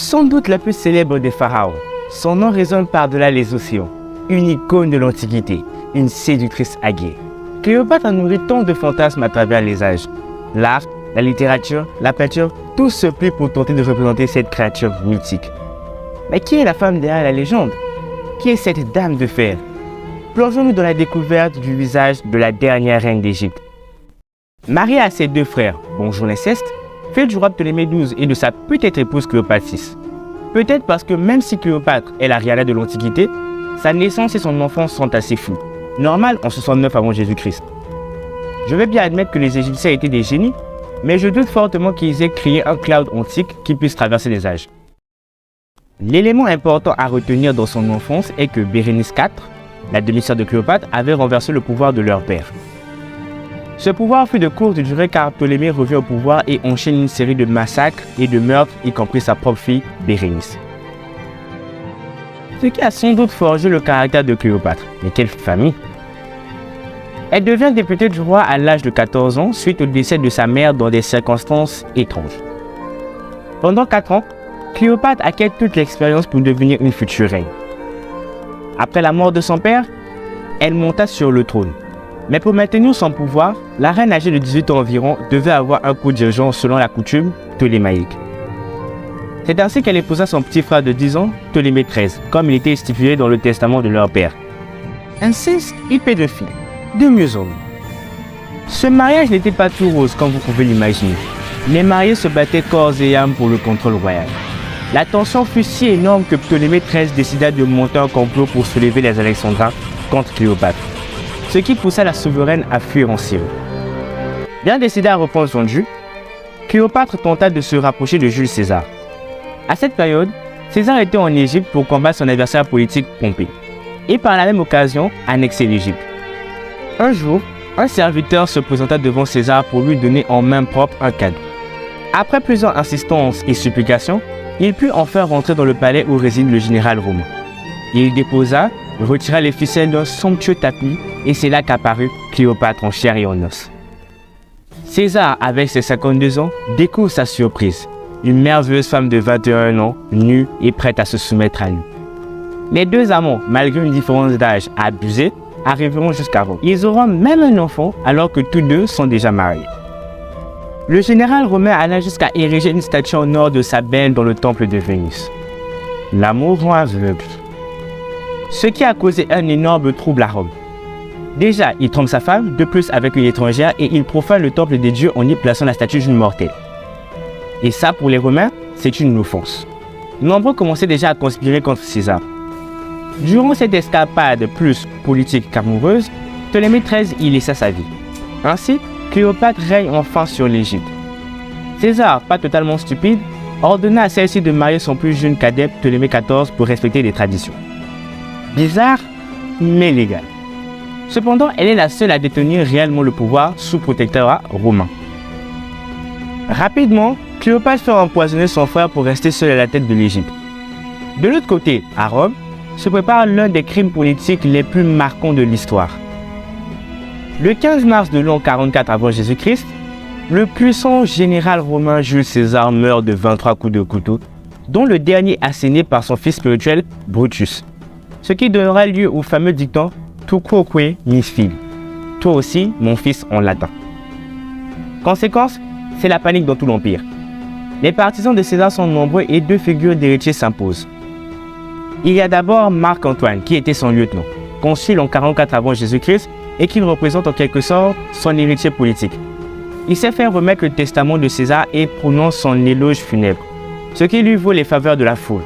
Sans doute la plus célèbre des pharaons, son nom résonne par-delà les océans. Une icône de l'Antiquité, une séductrice aguerrie. Cléopâtre a nourri tant de fantasmes à travers les âges. L'art, la littérature, la peinture, tout se plie pour tenter de représenter cette créature mythique. Mais qui est la femme derrière la légende? Qui est cette dame de fer? Plongeons-nous dans la découverte du visage de la dernière reine d'Égypte. Mariée à ses deux frères, bonjour l'inceste, fille du roi Ptolémée XII et de sa peut-être épouse Cléopâtre VI. Peut-être parce que même si Cléopâtre est la Rihanna de l'Antiquité, sa naissance et son enfance sont assez floues. Normal en 69 avant Jésus-Christ. Je vais bien admettre que les Égyptiens étaient des génies, mais je doute fortement qu'ils aient créé un cloud antique qui puisse traverser les âges. L'élément important à retenir dans son enfance est que Bérénice IV, la demi-sœur de Cléopâtre, avait renversé le pouvoir de leur père. Ce pouvoir fut de courte durée car Ptolémée revient au pouvoir et enchaîne une série de massacres et de meurtres, y compris sa propre fille, Bérénice. Ce qui a sans doute forgé le caractère de Cléopâtre. Mais quelle famille! Elle devient députée du roi à l'âge de 14 ans suite au décès de sa mère dans des circonstances étranges. Pendant 4 ans, Cléopâtre acquiert toute l'expérience pour devenir une future reine. Après la mort de son père, elle monta sur le trône. Mais pour maintenir son pouvoir, la reine âgée de 18 ans environ devait avoir un co-dirigeant selon la coutume ptolémaïque. C'est ainsi qu'elle épousa son petit frère de 10 ans, Ptolémée XIII, comme il était stipulé dans le testament de leur père. Inceste et pédophilie, de mieux en mieux. Ce mariage n'était pas tout rose comme vous pouvez l'imaginer. Les mariés se battaient corps et âme pour le contrôle royal. La tension fut si énorme que Ptolémée XIII décida de monter un complot pour soulever les Alexandrins contre Cléopâtre, ce qui poussa la souveraine à fuir en Syrie. Bien décidée à reprendre son dû, Cléopâtre tenta de se rapprocher de Jules César. À cette période, César était en Égypte pour combattre son adversaire politique Pompée, et par la même occasion annexer l'Égypte. Un jour, un serviteur se présenta devant César pour lui donner en main propre un cadeau. Après plusieurs insistances et supplications, il put enfin rentrer dans le palais où réside le général romain. Il déposa, retira les ficelles d'un somptueux tapis et c'est là qu'apparut Cléopâtre en chair et en os. César, avec ses 52 ans, découvre sa surprise. Une merveilleuse femme de 21 ans, nue et prête à se soumettre à lui. Les deux amants, malgré une différence d'âge abusée, arriveront jusqu'à Rome. Ils auront même un enfant alors que tous deux sont déjà mariés. Le général romain alla jusqu'à ériger une statue en or de sa belle dans le temple de Vénus. L'amour rend aveugle. Ce qui a causé un énorme trouble à Rome. Déjà, il trompe sa femme, de plus avec une étrangère, et il profane le temple des dieux en y plaçant la statue d'une mortelle. Et ça, pour les Romains, c'est une offense. Nombreux commençaient déjà à conspirer contre César. Durant cette escapade plus politique qu'amoureuse, Ptolémée XIII y laissa sa vie. Ainsi, Cléopâtre règne enfin sur l'Égypte. César, pas totalement stupide, ordonna à celle-ci de marier son plus jeune cadet Ptolémée XIV pour respecter les traditions. Bizarre, mais légal. Cependant, elle est la seule à détenir réellement le pouvoir sous protectorat romain. Rapidement, Cléopâtre fait empoisonner son frère pour rester seul à la tête de l'Égypte. De l'autre côté, à Rome, se prépare l'un des crimes politiques les plus marquants de l'histoire. Le 15 mars de l'an 44 avant Jésus-Christ, le puissant général romain Jules César meurt de 23 coups de couteau, dont le dernier asséné par son fils spirituel Brutus, ce qui donnera lieu au fameux dicton « Tu quoque mis fili », toi aussi mon fils en latin. Conséquence, c'est la panique dans tout l'Empire. Les partisans de César sont nombreux et deux figures d'héritiers s'imposent. Il y a d'abord Marc-Antoine, qui était son lieutenant, consul en 44 avant Jésus-Christ et qui représente en quelque sorte son héritier politique. Il s'est fait remettre le testament de César et prononce son éloge funèbre, ce qui lui vaut les faveurs de la foule.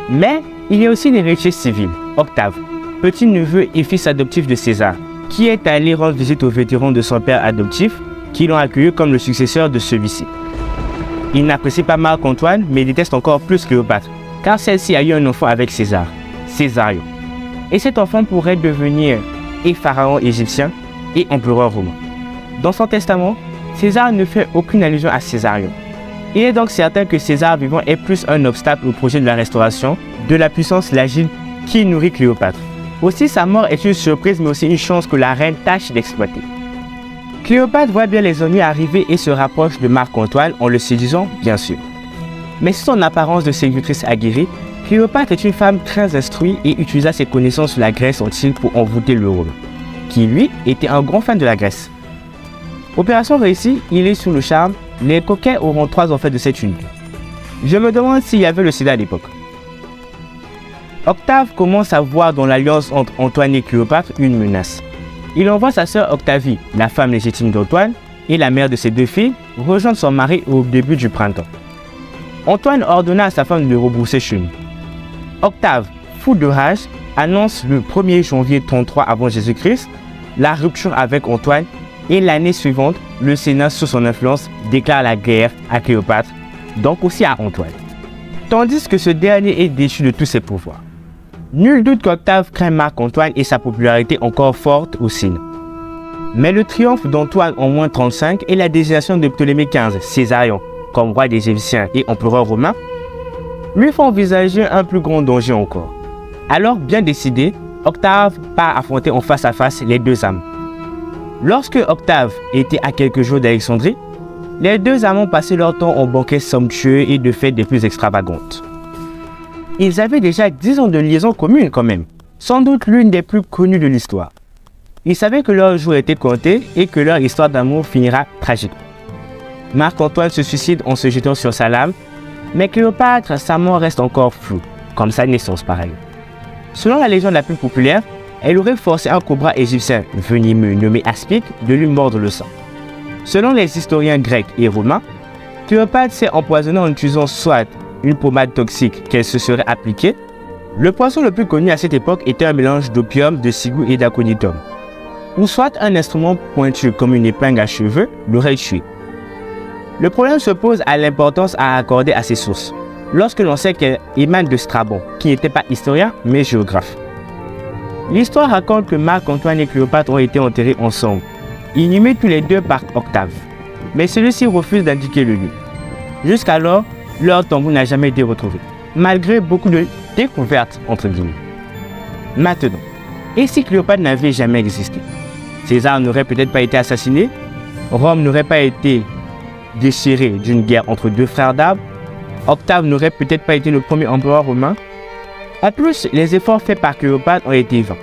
Mais il y a aussi l'héritier civil, Octave, petit-neveu et fils adoptif de César, qui est allé rendre visite aux vétérans de son père adoptif, qui l'ont accueilli comme le successeur de celui-ci. Il n'apprécie pas Marc-Antoine, mais déteste encore plus Cléopâtre, car celle-ci a eu un enfant avec César, Césarion. Et cet enfant pourrait devenir et pharaon égyptien et empereur romain. Dans son testament, César ne fait aucune allusion à Césarion. Il est donc certain que César vivant est plus un obstacle au projet de la restauration de la puissance lagide qui nourrit Cléopâtre. Aussi, sa mort est une surprise mais aussi une chance que la reine tâche d'exploiter. Cléopâtre voit bien les ennuis arriver et se rapproche de Marc-Antoine en le séduisant, bien sûr. Mais sous son apparence de séductrice aguerrie, Cléopâtre est une femme très instruite et utilisa ses connaissances sur la Grèce antique pour envoûter le Rome, qui lui était un grand fan de la Grèce. Opération réussie, il est sous le charme, les coquets auront 3 enfants de cette union. Je me demande s'il y avait le sida à l'époque. Octave commence à voir dans l'alliance entre Antoine et Cléopâtre une menace. Il envoie sa sœur Octavie, la femme légitime d'Antoine et la mère de ses 2 filles, rejoindre son mari au début du printemps. Antoine ordonna à sa femme de rebrousser chemin. Octave, fou de rage, annonce le 1er janvier 33 avant Jésus-Christ la rupture avec Antoine et l'année suivante, le Sénat sous son influence déclare la guerre à Cléopâtre, donc aussi à Antoine. Tandis que ce dernier est déchu de tous ses pouvoirs. Nul doute qu'Octave craint Marc-Antoine et sa popularité encore forte au Sénat. Mais le triomphe d'Antoine en moins 35 et la désignation de Ptolémée XV, Césarion, comme roi des Égyptiens et empereur romain, lui font envisager un plus grand danger encore. Alors, bien décidé, Octave part affronter en face à face les 2 amants. Lorsque Octave était à quelques jours d'Alexandrie, les 2 amants passaient leur temps en banquets somptueux et de fêtes des plus extravagantes. Ils avaient déjà 10 ans de liaison commune quand même, sans doute l'une des plus connues de l'histoire. Ils savaient que leur jour était compté et que leur histoire d'amour finira tragiquement. Marc-Antoine se suicide en se jetant sur sa lame, mais Cléopâtre, sa mort reste encore floue, comme sa naissance par ailleurs. Selon la légende la plus populaire, elle aurait forcé un cobra égyptien venimeux nommé Aspic de lui mordre le sang. Selon les historiens grecs et romains, Cléopâtre s'est empoisonnée en utilisant soit une pommade toxique qu'elle se serait appliquée. Le poison le plus connu à cette époque était un mélange d'opium, de cigou et d'aconitum. Ou soit un instrument pointu comme une épingle à cheveux l'aurait tué. Le problème se pose à l'importance à accorder à ces sources, lorsque l'on sait qu'elles émanent de Strabon, qui n'était pas historien mais géographe. L'histoire raconte que Marc-Antoine et Cléopâtre ont été enterrés ensemble, inhumés tous les 2 par Octave, mais celui-ci refuse d'indiquer le lieu. Jusqu'alors, leur tombeau n'a jamais été retrouvé, malgré beaucoup de découvertes entre guillemets. Maintenant, et si Cléopâtre n'avait jamais existé? César n'aurait peut-être pas été assassiné, Rome n'aurait pas été déchirée d'une guerre entre 2 frères d'armes, Octave n'aurait peut-être pas été le premier empereur romain. En plus, les efforts faits par Cléopâtre ont été vains,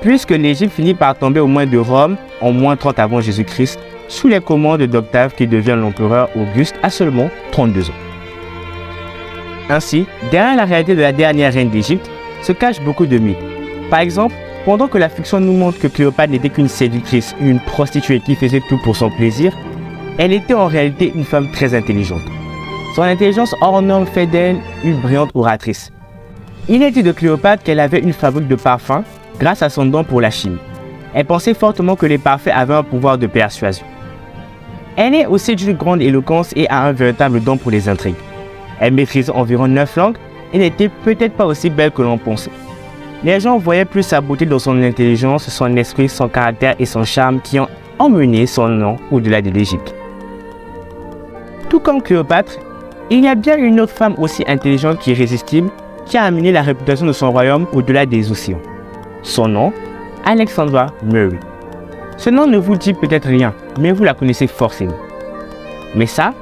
puisque l'Égypte finit par tomber aux mains de Rome en moins 30 avant Jésus-Christ, sous les commandes d'Octave qui devient l'empereur Auguste à seulement 32 ans. Ainsi, derrière la réalité de la dernière reine d'Égypte, se cachent beaucoup de mythes. Par exemple, pendant que la fiction nous montre que Cléopâtre n'était qu'une séductrice, une prostituée qui faisait tout pour son plaisir, elle était en réalité une femme très intelligente. Son intelligence hors norme fait d'elle une brillante oratrice. Il est dit de Cléopâtre qu'elle avait une fabrique de parfums grâce à son don pour la chimie. Elle pensait fortement que les parfaits avaient un pouvoir de persuasion. Elle est aussi d'une grande éloquence et a un véritable don pour les intrigues. Elle maîtrise environ 9 langues et n'était peut-être pas aussi belle que l'on pensait. Les gens voyaient plus sa beauté dans son intelligence, son esprit, son caractère et son charme qui ont emmené son nom au-delà de l'Égypte. Tout comme Cléopâtre, il y a bien une autre femme aussi intelligente qu'irrésistible qui a amené la réputation de son royaume au-delà des océans. Son nom, Alexandra Murray. Ce nom ne vous dit peut-être rien, mais vous la connaissez forcément. Mais ça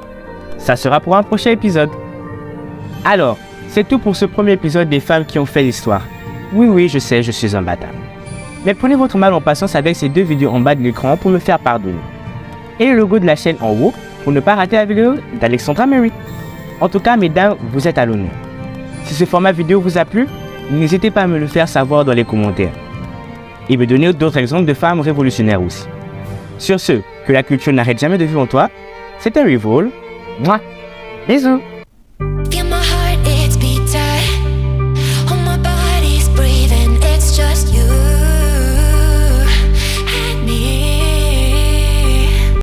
sera pour un prochain épisode. Alors, c'est tout pour ce premier épisode des femmes qui ont fait l'histoire. Oui, je sais, je suis un bâtard. Mais prenez votre mal en patience avec ces 2 vidéos en bas de l'écran pour me faire pardonner. Et le logo de la chaîne en haut pour ne pas rater la vidéo d'Alexandra Murray. En tout cas, mesdames, vous êtes à l'honneur. Si ce format vidéo vous a plu, n'hésitez pas à me le faire savoir dans les commentaires. Et me donner d'autres exemples de femmes révolutionnaires aussi. Sur ce, que la culture n'arrête jamais de vivre en toi, c'était Revol. Bisous.